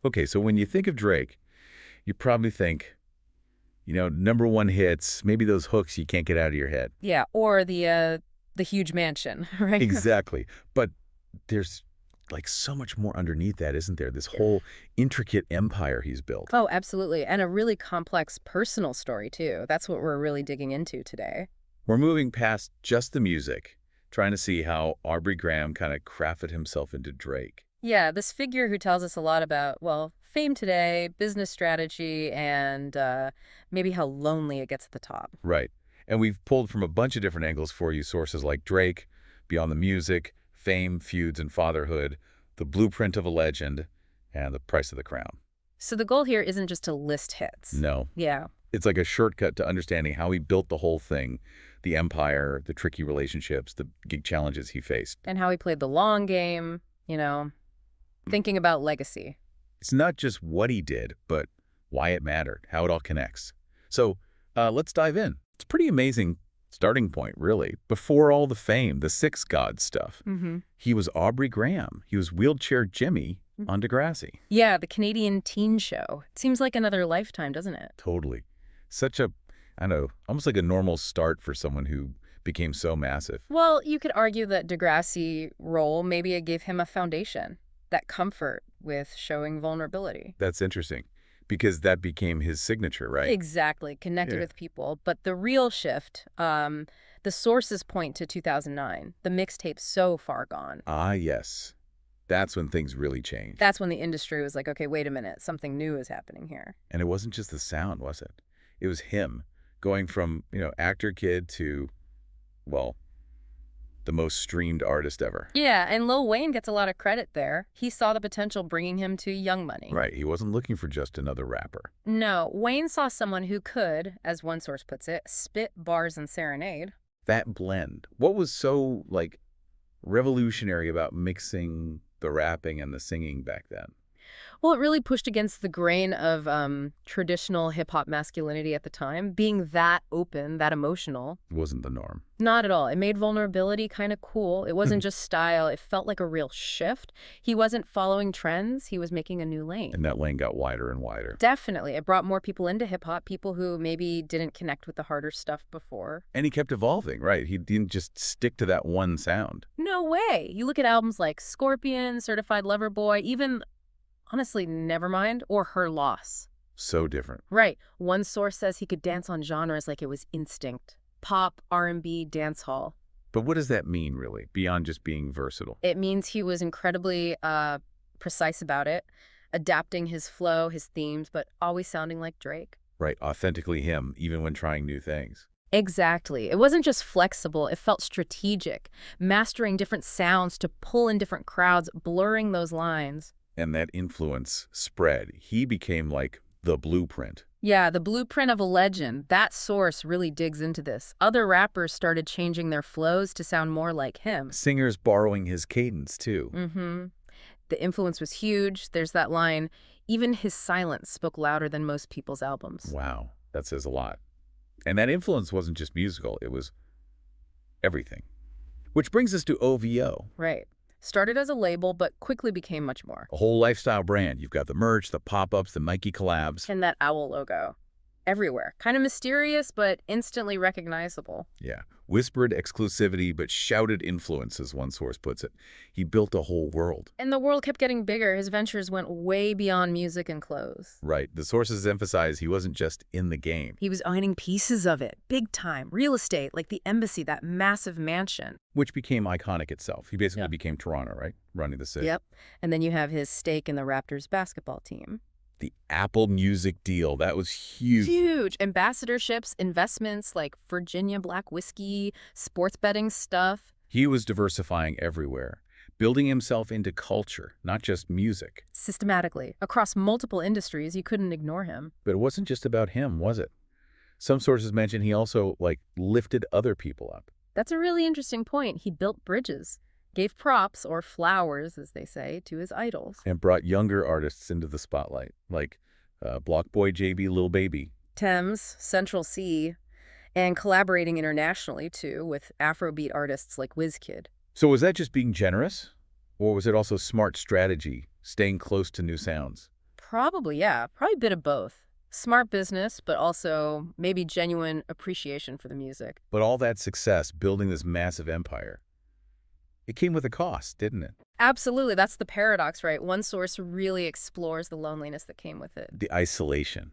Okay, so when you think of Drake, you probably think, number one hits, maybe those hooks you can't get out of your head. Yeah, or the huge mansion, right? Exactly. But there's like so much more underneath that, isn't there? This whole intricate empire he's built. Oh, absolutely. And a really complex personal story, too. That's what we're really digging into today. We're moving past just the music, trying to see how Aubrey Graham kind of crafted himself into Drake. Yeah, this figure who tells us a lot about, well, fame today, business strategy, and maybe how lonely it gets at the top. Right. And we've pulled from a bunch of different angles for you sources like Drake, Beyond the Music, Fame, Feuds, and Fatherhood, The Blueprint of a Legend, and The Price of the Crown. So the goal here isn't just to list hits. No, Yeah. it's like a shortcut to understanding how he built the whole thing, the empire, the tricky relationships, the gig challenges he faced. And how he played the long game, thinking about legacy. It's not just what he did, but why it mattered, how it all connects. So let's dive in. It's a pretty amazing starting point, really. Before all the fame, the Six Gods stuff, Mm-hmm. he was Aubrey Graham. He was Wheelchair Jimmy on Degrassi. Yeah, the Canadian teen show. It seems like another lifetime, doesn't it? Totally. Such a, I don't know, almost like a normal start for someone who became so massive. Well, you could argue that Degrassi role maybe it gave him a foundation, that comfort with showing vulnerability. That's interesting because that became his signature, right? Exactly, connected Yeah. with people. But the real shift, the sources point to 2009, the mixtape So Far Gone. Ah, yes. That's when things really changed. That's when the industry was like, okay, wait a minute, something new is happening here. And it wasn't just the sound, was it? It was him going from, actor kid to, well, the most streamed artist ever. Yeah, and Lil Wayne gets a lot of credit there. He saw the potential bringing him to Young Money. Right. He wasn't looking for just another rapper. No, Wayne saw someone who could, as one source puts it, spit bars and serenade. That blend. What was so, like, revolutionary about mixing the rapping and the singing back then? Well, it really pushed against the grain of traditional hip-hop masculinity at the time, being that open, that emotional. It wasn't the norm. Not at all. It made vulnerability kind of cool. It wasn't just style. It felt like a real shift. He wasn't following trends. He was making a new lane. And that lane got wider and wider. Definitely. It brought more people into hip-hop, people who maybe didn't connect with the harder stuff before. And he kept evolving, right? He didn't just stick to that one sound. No way. You look at albums like Scorpion, Certified Lover Boy, even, honestly, Nevermind, or Her Loss. So different. Right. One source says he could dance on genres like it was instinct. Pop, R&B, dancehall. But what does that mean, really, beyond just being versatile? It means he was incredibly precise about it, adapting his flow, his themes, but always sounding like Drake. Right, authentically him, even when trying new things. Exactly. It wasn't just flexible, it felt strategic, mastering different sounds to pull in different crowds, blurring those lines. And that influence spread. He became like the blueprint. Yeah, the blueprint of a legend. That source really digs into this. Other rappers started changing their flows to sound more like him. Singers borrowing his cadence, too. Mm-hmm. The influence was huge. There's that line, even his silence spoke louder than most people's albums. Wow, that says a lot. And that influence wasn't just musical, it was everything. Which brings us to OVO, Right. Started as a label, but quickly became much more. a whole lifestyle brand. You've got the merch, the pop-ups, the Nike collabs. And that owl logo. Everywhere. Kind of mysterious, but instantly recognizable. Yeah, whispered exclusivity, but shouted influence, as one source puts it. He built a whole world. And the world kept getting bigger. His ventures went way beyond music and clothes. Right, the sources emphasize he wasn't just in the game. He was owning pieces of it, big time. Real estate, like the embassy, that massive mansion. Which became iconic itself. He basically Yeah. became Toronto, right? Running the city. Yep. And then you have his stake in the Raptors basketball team. The Apple Music deal, that was huge. Huge. Ambassadorships, investments like Virginia Black Whiskey, sports betting stuff. He was diversifying everywhere, building himself into culture, not just music. Systematically. Across multiple industries, you couldn't ignore him. But it wasn't just about him, was it? Some sources mention he also, lifted other people up. That's a really interesting point. He built bridges, gave props, or flowers, as they say, to his idols. And brought younger artists into the spotlight, like Block Boy JB Lil Baby. Thames, Central C, and collaborating internationally, too, with Afrobeat artists like WizKid. So was that just being generous? Or was it also smart strategy, staying close to new sounds? Probably, yeah. Probably a bit of both. Smart business, but also maybe genuine appreciation for the music. But all that success building this massive empire, it came with a cost, didn't it? Absolutely. That's the paradox, right? One source really explores the loneliness that came with it. The isolation.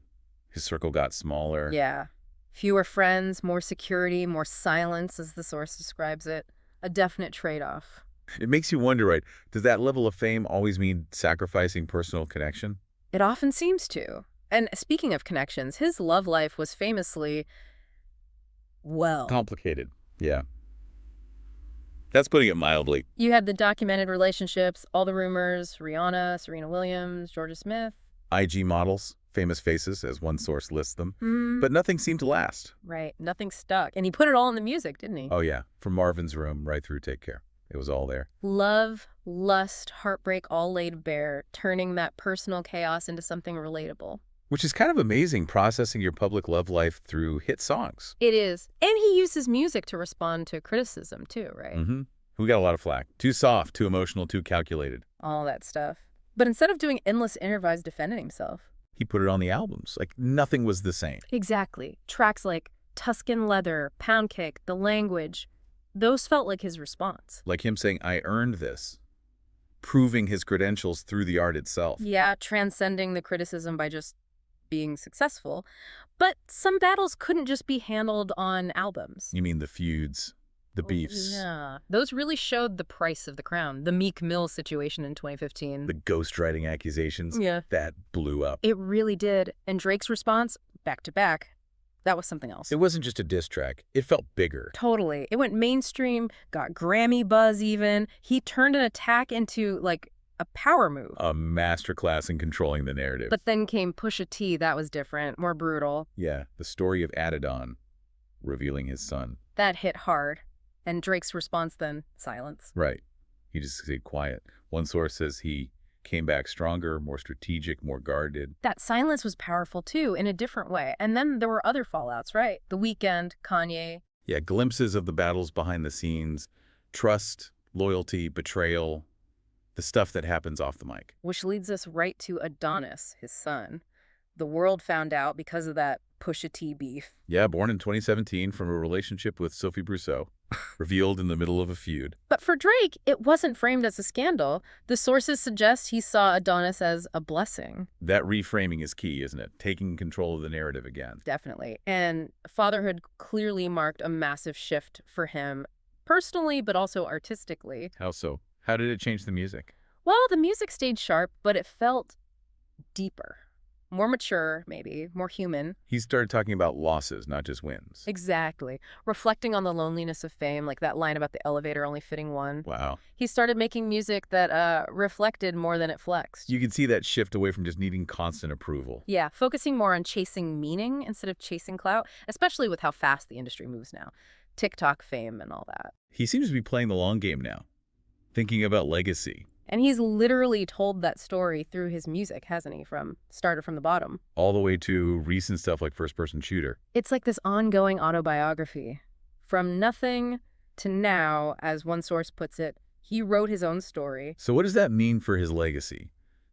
His circle got smaller. Yeah. Fewer friends, more security, more silence, as the source describes it. A definite trade-off. It makes you wonder, right? Does that level of fame always mean sacrificing personal connection? It often seems to. And speaking of connections, his love life was famously, well, Complicated. Yeah. That's putting it mildly. you had the documented relationships, all the rumors, Rihanna, Serena Williams, Georgia Smith. IG models, famous faces, as one source lists them. Hmm. But nothing seemed to last. Right. Nothing stuck. And he put it all in the music, didn't he? Oh, yeah. From Marvin's Room right through Take Care. It was all there. Love, lust, heartbreak, all laid bare, turning that personal chaos into something relatable. Which is kind of amazing, processing your public love life through hit songs. It is. And he uses music to respond to criticism, too, right? Mm-hmm. We got a lot of flack. Too soft, too emotional, too calculated. All that stuff. But instead of doing endless interviews defending himself. He put it on the albums. Like, nothing was the same. Exactly. Tracks like Tuscan Leather, Pound Cake, The Language, those felt like his response. Like him saying, I earned this. Proving his credentials through the art itself. Yeah, transcending the criticism by just being successful. But some battles couldn't just be handled on albums. You mean the feuds, the beefs, Yeah. Those really showed the price of the crown. The Meek Mill situation in 2015. the ghostwriting accusations? Yeah. That blew up. It really did. And Drake's response, back to back, that was something else. It wasn't just a diss track. It felt bigger. Totally. It went mainstream, got Grammy buzz even. He turned an attack into, like, a power move. A masterclass in controlling the narrative. But then came Pusha T. That was different, more brutal. Yeah, the story of Adidon revealing his son. That hit hard. And Drake's response then, silence. Right. He just stayed quiet. One source says he came back stronger, more strategic, more guarded. That silence was powerful, too, in a different way. And then there were other fallouts, right? The Weeknd, Kanye. Yeah, glimpses of the battles behind the scenes, trust, loyalty, betrayal, the stuff that happens off the mic. Which leads us right to Adonis, his son. The world found out because of that Pusha T beef. Yeah, born in 2017 from a relationship with Sophie Brousseau, revealed in the middle of a feud. But for Drake, it wasn't framed as a scandal. The sources suggest he saw Adonis as a blessing. That reframing is key, isn't it? Taking control of the narrative again. Definitely. And fatherhood clearly marked a massive shift for him, personally, but also artistically. How so? How did it change the music? Well, the music stayed sharp, but it felt deeper. More mature, maybe, more human. He started talking about losses, not just wins. Exactly. Reflecting on the loneliness of fame, like that line about the elevator only fitting one. Wow. He started making music that reflected more than it flexed. You can see that shift away from just needing constant approval. Yeah, focusing more on chasing meaning instead of chasing clout, especially with how fast the industry moves now. TikTok fame and all that. He seems to be playing the long game now, thinking about legacy. And he's literally told that story through his music, hasn't he? Started from the bottom. All the way to recent stuff like first-person shooter. It's like this ongoing autobiography. From nothing to now, as one source puts it, he wrote his own story. So what does that mean for his legacy,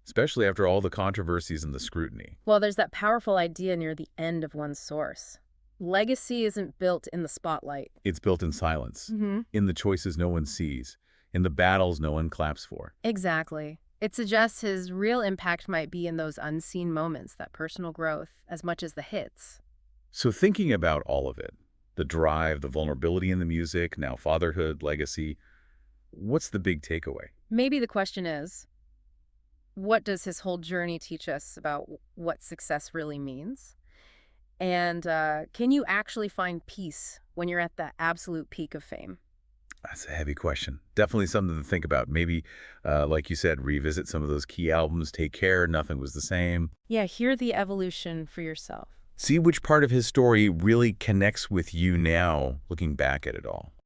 especially after all the controversies and the scrutiny? Well, there's that powerful idea near the end of one source. Legacy isn't built in the spotlight. It's built in silence, Mm-hmm. in the choices no one sees, in the battles no one claps for. Exactly. It suggests his real impact might be in those unseen moments, that personal growth, as much as the hits. So thinking about all of it, the drive, the vulnerability in the music, now fatherhood, legacy, what's the big takeaway? Maybe the question is, what does his whole journey teach us about what success really means? And can you actually find peace when you're at the absolute peak of fame? That's a heavy question. Definitely something to think about. Maybe, like you said, revisit some of those key albums, Take Care, Nothing Was the Same. Yeah, hear the evolution for yourself. See which part of his story really connects with you now, looking back at it all.